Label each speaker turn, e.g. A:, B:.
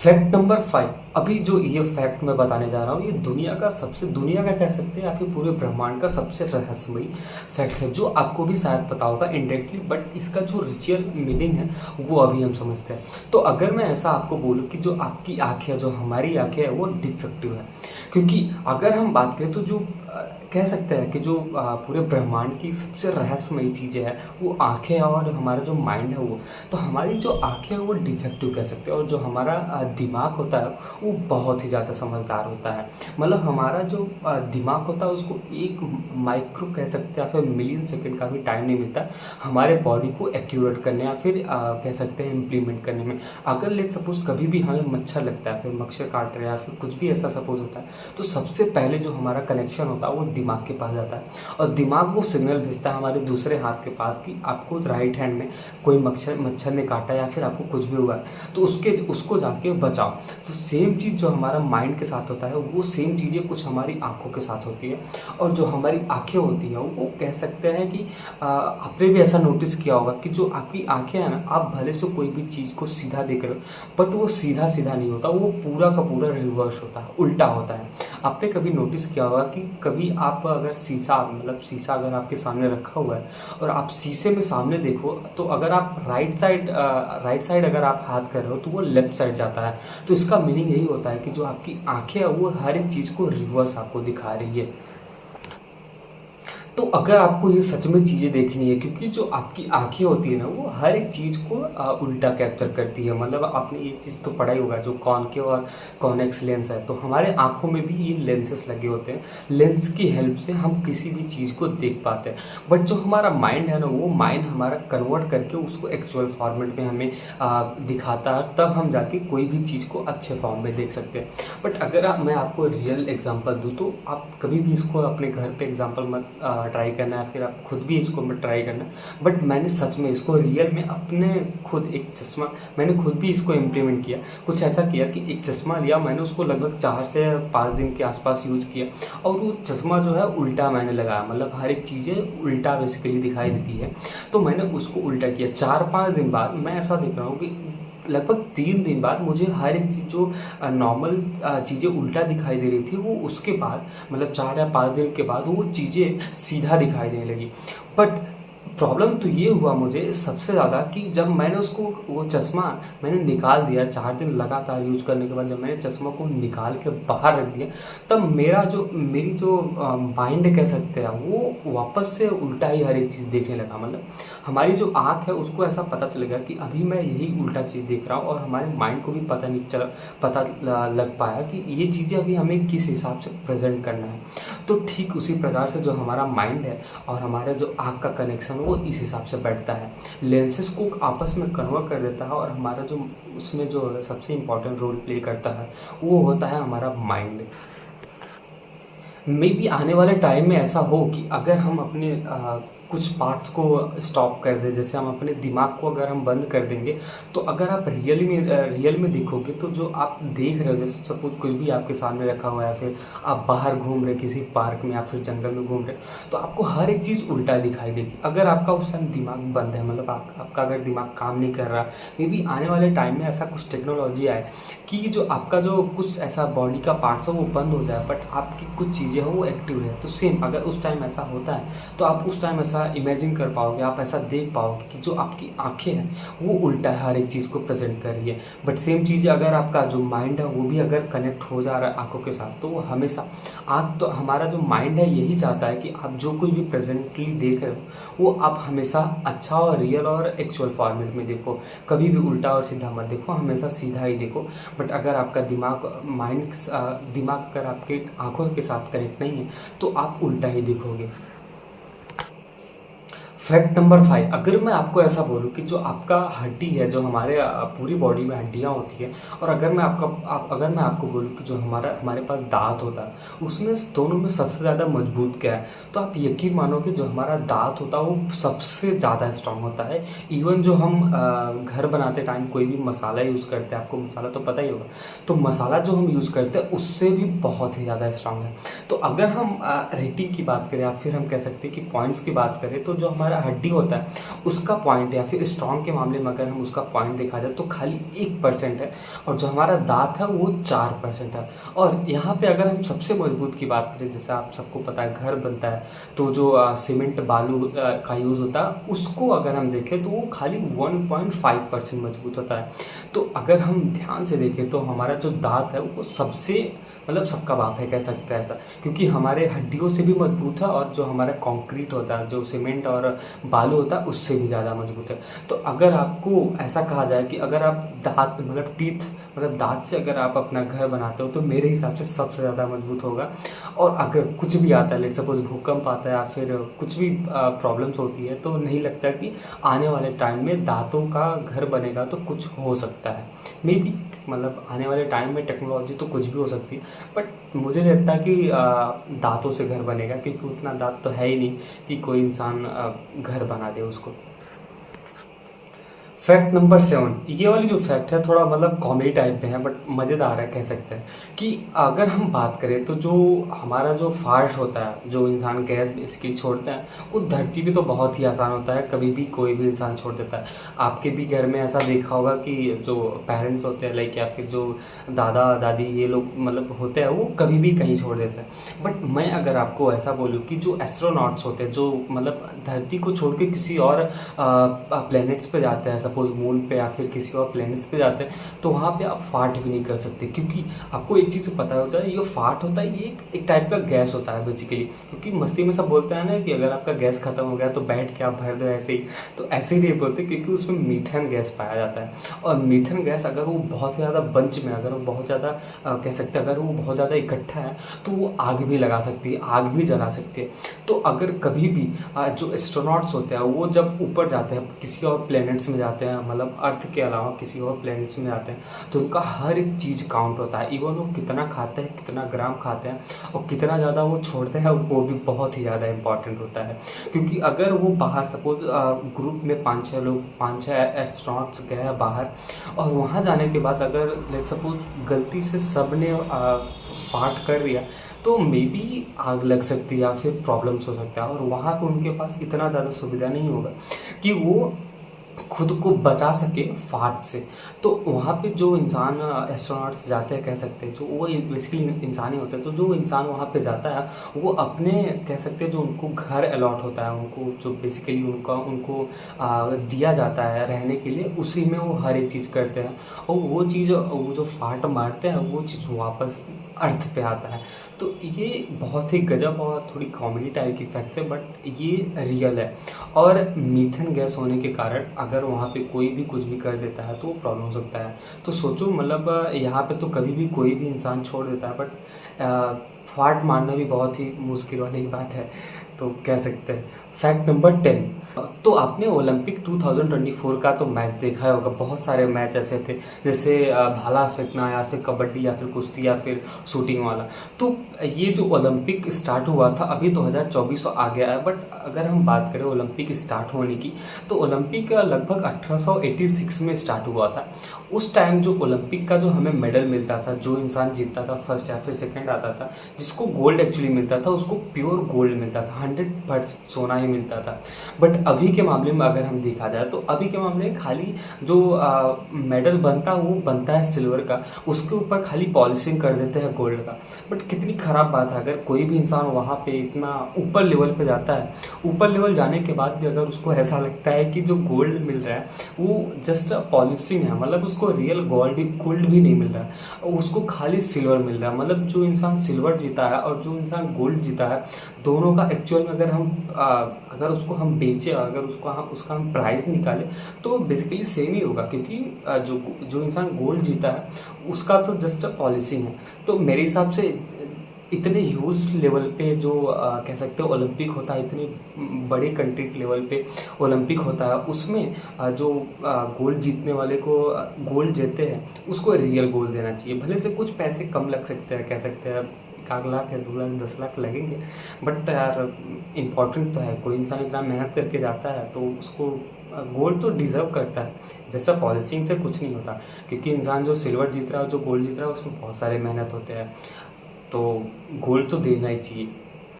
A: Fact number 5। अभी जो ये फैक्ट मैं बताने जा रहा हूँ, ये दुनिया का कह सकते हैं या फिर पूरे ब्रह्मांड का सबसे रहस्यमयी फैक्ट है, जो आपको भी शायद पता होगा इनडायरेक्टली, बट इसका जो रियल मीनिंग है वो अभी हम समझते हैं। तो अगर मैं ऐसा आपको बोलूँ कि जो आपकी आंखें है, जो हमारी आंखें है, वो डिफेक्टिव है। क्योंकि अगर हम बात करें तो जो कह सकते हैं कि जो पूरे ब्रह्मांड की सबसे रहस्यमयी चीज़ें हैं वो आंखें हैं, और हमारा जो माइंड है वो, तो हमारी जो आंखें हैं वो डिफेक्टिव कह सकते हैं। और जो हमारा दिमाग होता है वो बहुत ही ज़्यादा समझदार होता है। मतलब हमारा जो दिमाग होता है उसको एक माइक्रो कह सकते हैं या फिर मिलियन सेकंड का भी टाइम नहीं मिलता हमारे बॉडी को एक्यूरेट करने या फिर कह सकते हैं इम्प्लीमेंट करने में। अगर लेट सपोज कभी भी हमें मच्छर लगता है, फिर मच्छर काट रहे हैं या फिर कुछ भी ऐसा सपोज होता है, तो सबसे पहले जो हमारा कनेक्शन होता है वो दिमाग के पास जाता है, और दिमाग वो सिग्नल भेजता है हमारे दूसरे हाथ के पास कि आपको राइट हैंड में कोई मच्छर ने काटा या फिर आपको कुछ भी हुआ है, तो उसको जाके बचाओ। तो सेम चीज़ जो हमारा माइंड के साथ होता है वो सेम चीज़ें कुछ हमारी आंखों के साथ होती है। और जो हमारी आंखें होती हैं वो कह सकते हैं कि आपने भी ऐसा नोटिस किया होगा कि जो आपकी आंखें हैं ना, आप भले से कोई भी चीज़ को सीधा देख रहे हो, बट वो सीधा सीधा नहीं होता, वो पूरा का पूरा रिवर्स होता है, उल्टा होता है। आपने कभी नोटिस किया होगा कि कभी आप अगर शीशा अगर आपके सामने रखा हुआ है और आप शीशे में सामने देखो, तो अगर आप राइट साइड अगर आप हाथ कर रहे हो तो वो लेफ्ट साइड जाता है। तो इसका मीनिंग यही होता है कि जो आपकी आंखें है वो हर एक चीज़ को रिवर्स आपको दिखा रही है। तो अगर आपको ये सच में चीज़ें देखनी है, क्योंकि जो आपकी आंखें होती है ना वो हर एक चीज़ को उल्टा कैप्चर करती है। मतलब आपने ये चीज़ तो पढ़ा ही होगा, जो कॉनकेव और कॉन्वेक्स लेंस है, तो हमारे आंखों में भी ये लेंसेस लगे होते हैं। लेंस की हेल्प से हम किसी भी चीज़ को देख पाते हैं। बट जो हमारा माइंड है ना, वो माइंड हमारा कन्वर्ट करके उसको एक्चुअल फॉर्मेट में हमें दिखाता है, तब हम जाके कोई भी चीज़ को अच्छे फॉर्म में देख सकते हैं। बट अगर मैं आपको रियल एग्जाम्पल दूँ, तो आप कभी भी इसको अपने घर पे एग्जाम्पल मत ट्राई करना है, फिर आप खुद भी इसको मत ट्राई करना। बट मैंने सच में इसको रियल में अपने खुद एक चश्मा, मैंने खुद भी इसको इम्प्लीमेंट किया। कुछ ऐसा किया कि एक चश्मा लिया, मैंने उसको लगभग 4 से 5 दिन के आसपास यूज किया, और वो चश्मा जो है उल्टा मैंने लगाया। मतलब हर एक चीज़ें उल्टा बेसिकली दिखाई देती है, तो मैंने उसको उल्टा किया। 4-5 दिन बाद मैं ऐसा देख रहा हूँ कि लगभग 3 दिन बाद मुझे हर एक चीज़ जो नॉर्मल चीज़ें उल्टा दिखाई दे रही थी, वो उसके बाद मतलब 4 या 5 दिन के बाद वो चीज़ें सीधा दिखाई देने लगी। बट प्रॉब्लम तो ये हुआ मुझे सबसे ज़्यादा कि जब मैंने उसको वो चश्मा मैंने निकाल दिया, 4 दिन लगातार यूज़ करने के बाद जब मैंने चश्मा को निकाल के बाहर रख दिया, तब मेरी जो माइंड कह सकते हैं वो वापस से उल्टा ही हर एक चीज़ देखने लगा। मतलब हमारी जो आँख है उसको ऐसा पता चलेगा कि अभी मैं यही उल्टा चीज़ देख रहा हूँ, और हमारे माइंड को भी पता लग पाया कि ये चीज़ें अभी हमें किस हिसाब से प्रेजेंट करना है। तो ठीक उसी प्रकार से जो हमारा माइंड है और हमारा जो आँख का कनेक्शन वो इस हिसाब से बैठता है, लेंसेज को आपस में कन्वर्ट कर देता है, और हमारा जो उसमें जो सबसे इम्पोर्टेंट रोल प्ले करता है वो होता है हमारा माइंड। मे बी आने वाले टाइम में ऐसा हो कि अगर हम अपने कुछ पार्ट्स को स्टॉप कर दें, जैसे हम अपने दिमाग को अगर हम बंद कर देंगे, तो अगर आप रियल में देखोगे तो जो आप देख रहे हो, जैसे सपोज कुछ भी आपके सामने रखा हुआ है, फिर आप बाहर घूम रहे किसी पार्क में या फिर जंगल में घूम रहे, तो आपको हर एक चीज़ उल्टा दिखाई देगी अगर आपका उस टाइम दिमाग बंद है। मतलब आपका अगर दिमाग काम नहीं कर रहा, मे बी आने वाले टाइम में ऐसा कुछ टेक्नोलॉजी आए कि जो आपका जो कुछ ऐसा बॉडी का पार्ट्स है वो बंद हो जाए, बट आपकी कुछ चीज़ें हो वो एक्टिव है। तो सेम अगर उस टाइम ऐसा होता है, तो आप उस टाइम ऐसा इमेजिन कर पाओगे, आप ऐसा देख पाओगे कि जो आपकी आंखें हैं वो उल्टा हर एक चीज़ को प्रेजेंट कर रही है। बट सेम चीज़ अगर आपका जो माइंड है वो भी अगर कनेक्ट हो जा रहा है आंखों के साथ, तो वो हमेशा तो हमारा जो माइंड है यही चाहता है कि आप जो कुछ भी प्रेजेंटली देख रहे हो वो आप हमेशा अच्छा और रियल और एक्चुअल फॉर्मेट में देखो। कभी भी उल्टा और सीधा मत देखो, हमेशा सीधा ही देखो। बट अगर आपका दिमाग अगर आपके आंखों के साथ कनेक्ट नहीं है, तो आप उल्टा ही देखोगे। Fact number 5। अगर मैं आपको ऐसा बोलूँ कि जो आपका हड्डी है, जो हमारे पूरी बॉडी में हड्डियाँ होती हैं, और अगर मैं आपको बोलूँ कि जो हमारे पास दांत होता है, उसमें दोनों में सबसे ज़्यादा मजबूत क्या है, तो आप यकीन मानो कि जो हमारा दांत होता है वो सबसे ज़्यादा स्ट्रांग होता है। इवन जो हम घर बनाते टाइम कोई भी मसाला यूज़ करते हैं, आपको मसाला तो पता ही होगा, तो मसाला जो हम यूज़ करते हैं उससे भी बहुत ही ज़्यादा स्ट्रांग है। तो अगर हम रेटिंग की बात करें या फिर हम कह सकते हैं कि पॉइंट्स की बात करें, तो जो हमारा हमारा हड्डी होता है उसका पॉइंट, या फिर स्ट्रॉन्ग के मामले में अगर हम उसका पॉइंट देखा जाए तो खाली 1% है, और जो हमारा दांत है वो 4% है। और यहाँ पे अगर हम सबसे मजबूत की बात करें, जैसे आप सबको पता है घर बनता है तो जो सीमेंट बालू का यूज़ होता है उसको अगर हम देखें तो वो खाली 1.5% मजबूत होता है। तो अगर हम ध्यान से देखें तो हमारा जो दांत है वो सबसे मतलब सबका बाप है कह सकते हैं ऐसा, क्योंकि हमारे हड्डियों से भी मजबूत है, और जो हमारा कंक्रीट होता है, जो सीमेंट और बालू होता है उससे भी ज़्यादा मजबूत है। तो अगर आपको ऐसा कहा जाए कि अगर आप दांत मतलब टीथ मतलब दांत से अगर आप अपना घर बनाते हो तो मेरे हिसाब से सबसे ज़्यादा मजबूत होगा। और अगर कुछ भी आता है, लेट सपोज भूकंप आता है या फिर कुछ भी प्रॉब्लम्स होती है, तो नहीं लगता कि आने वाले टाइम में दांतों का घर बनेगा तो कुछ हो सकता है। मे बी मतलब आने वाले टाइम में टेक्नोलॉजी तो कुछ भी हो सकती है, बट मुझे नहीं लगता कि दांतों से घर बनेगा, क्योंकि उतना दांत तो है ही नहीं कि कोई इंसान घर बना दे उसको। फैक्ट नंबर 7, ये वाली जो फैक्ट है थोड़ा मतलब कॉमेडी टाइप में है बट मज़ेदार है कह सकते हैं। कि अगर हम बात करें तो जो हमारा जो फाल्ट होता है, जो इंसान गैस बेसिकली छोड़ते हैं, वो धरती पे तो बहुत ही आसान होता है, कभी भी कोई भी इंसान छोड़ देता है। आपके भी घर में ऐसा देखा होगा कि जो पेरेंट्स होते हैं लाइक, या फिर जो दादा दादी ये लोग मतलब होते हैं, वो कभी भी कहीं छोड़ देते हैं। बट मैं अगर आपको ऐसा बोलूँ कि जो एस्ट्रोनॉट्स होते हैं, जो मतलब धरती को छोड़ के किसी और प्लैनेट्स पे जाते हैं, सपोज मून पे या फिर किसी और प्लैनेट्स पे जाते हैं, तो वहाँ पे आप फार्ट भी नहीं कर सकते, क्योंकि आपको एक चीज़ पता होता है, ये फार्ट होता है ये एक टाइप का गैस होता है बेसिकली। क्योंकि मस्ती में सब बोलते हैं ना कि अगर आपका गैस खत्म हो गया तो बैठ के आप भर दो ऐसे ही, तो ऐसे ही नहीं बोलते, क्योंकि उसमें मीथेन गैस पाया जाता है। और मीथेन गैस अगर वो बहुत ज़्यादा बंच में, अगर वो बहुत ज़्यादा कह सकते हैं, अगर वो बहुत ज़्यादा इकट्ठा है तो वो आग भी लगा सकती है, आग भी जला सकती है। तो अगर कभी भी जो एस्ट्रोनॉट्स होते हैं वो जब ऊपर जाते हैं, किसी और प्लैनेट्स में जाते हैं, मतलब अर्थ के अलावा किसी और प्लैनेट्स में जाते हैं, तो उनका हर एक चीज़ काउंट होता है। इवन वो कितना खाते हैं, कितना ग्राम खाते हैं और कितना ज़्यादा वो छोड़ते हैं, वो भी बहुत ही ज़्यादा इंपॉर्टेंट होता है। क्योंकि अगर वो बाहर सपोज ग्रुप में 5-6 लोग, 5-6 एस्ट्रोनॉट्स गए हैं बाहर, और वहाँ जाने के बाद अगर लेट सपोज गलती से सब ने फाट कर दिया, तो मे बी आग लग सकती है या फिर प्रॉब्लम्स हो सकता है। और वहाँ पे उनके पास इतना ज़्यादा सुविधा नहीं होगा कि वो खुद को बचा सके फाट से। तो वहाँ पे जो इंसान एस्ट्रोनॉट्स जाते हैं, कह सकते हैं जो वो बेसिकली इंसान ही होते हैं, तो जो इंसान वहाँ पे जाता है वो अपने कह सकते हैं जो उनको घर अलॉट होता है, उनको जो बेसिकली उनको दिया जाता है रहने के लिए, उसी में वो हर एक चीज़ करते हैं। और वो चीज़ वो जो फाट मारते हैं वो चीज़ वापस अर्थ पे आता है। तो ये बहुत ही गजब और थोड़ी कॉमेडी टाइप की फैक्ट्स है, बट ये रियल है। और मीथेन गैस होने के कारण अगर वहाँ पे कोई भी कुछ भी कर देता है तो वो प्रॉब्लम हो सकता है। तो सोचो मतलब यहाँ पे तो कभी भी कोई भी इंसान छोड़ देता है, बट फाट मारना भी बहुत ही मुश्किल वाली बात है, तो कह सकते हैं। फैक्ट नंबर 10, तो आपने ओलंपिक 2024 का तो मैच देखा होगा, बहुत सारे मैच ऐसे थे जैसे भाला फेंकना या फिर कबड्डी या फिर कुश्ती या फिर शूटिंग वाला। तो ये जो ओलंपिक स्टार्ट हुआ था अभी 2024 आ गया है, बट अगर हम बात करें ओलंपिक स्टार्ट होने की, तो ओलंपिक लगभग 1886 में स्टार्ट हुआ था। उस टाइम जो ओलंपिक का जो हमें मेडल मिलता था, जो इंसान जीतता था फर्स्ट या फिर सेकेंड आता था, जिसको गोल्ड एक्चुअली मिलता था, उसको प्योर गोल्ड मिलता था, 100% सोना ही मिलता था। बट अभी के मामले में अगर हम देखा जाए तो अभी के मामले में खाली जो मेडल बनता है वो बनता है सिल्वर का, उसके ऊपर खाली पॉलिशिंग कर देते हैं गोल्ड का। बट कितनी खराब बात है, अगर कोई भी इंसान वहाँ पे इतना ऊपर लेवल पे जाता है, ऊपर लेवल जाने के बाद भी अगर उसको ऐसा लगता है कि जो गोल्ड मिल रहा है वो जस्ट पॉलिशिंग है, मतलब उसको रियल गोल्ड भी नहीं मिल रहा है, उसको खाली सिल्वर मिल रहा है। मतलब जो इंसान सिल्वर जीता है और जो इंसान गोल्ड जीता है, दोनों का एक्चुअल में अगर उसको हम बेचे, अगर उसका हम प्राइस निकाले तो बेसिकली सेम ही होगा, क्योंकि जो इंसान गोल्ड जीता है उसका तो जस्ट पॉलिशिंग है। तो मेरे हिसाब से इतने ह्यूज लेवल पे जो कह सकते हो ओलंपिक होता है, इतने बड़े कंट्री के लेवल पे ओलंपिक होता है, उसमें जो गोल्ड जीतने वाले को गोल्ड जीतते हैं उसको रियल गोल्ड देना चाहिए। भले से कुछ पैसे कम लग सकते हैं, कह सकते हैं 1 लाख या 2 लाख 10 लाख लगेंगे, बट यार इम्पॉर्टेंट तो है। कोई इंसान इतना मेहनत करके जाता है तो उसको गोल्ड तो डिजर्व करता है, जैसा पॉलिशिंग से कुछ नहीं होता। क्योंकि इंसान जो सिल्वर जीत रहा है, जो गोल्ड जीत रहा है, उसमें बहुत सारे मेहनत होते हैं, तो गोल्ड तो देना ही चाहिए।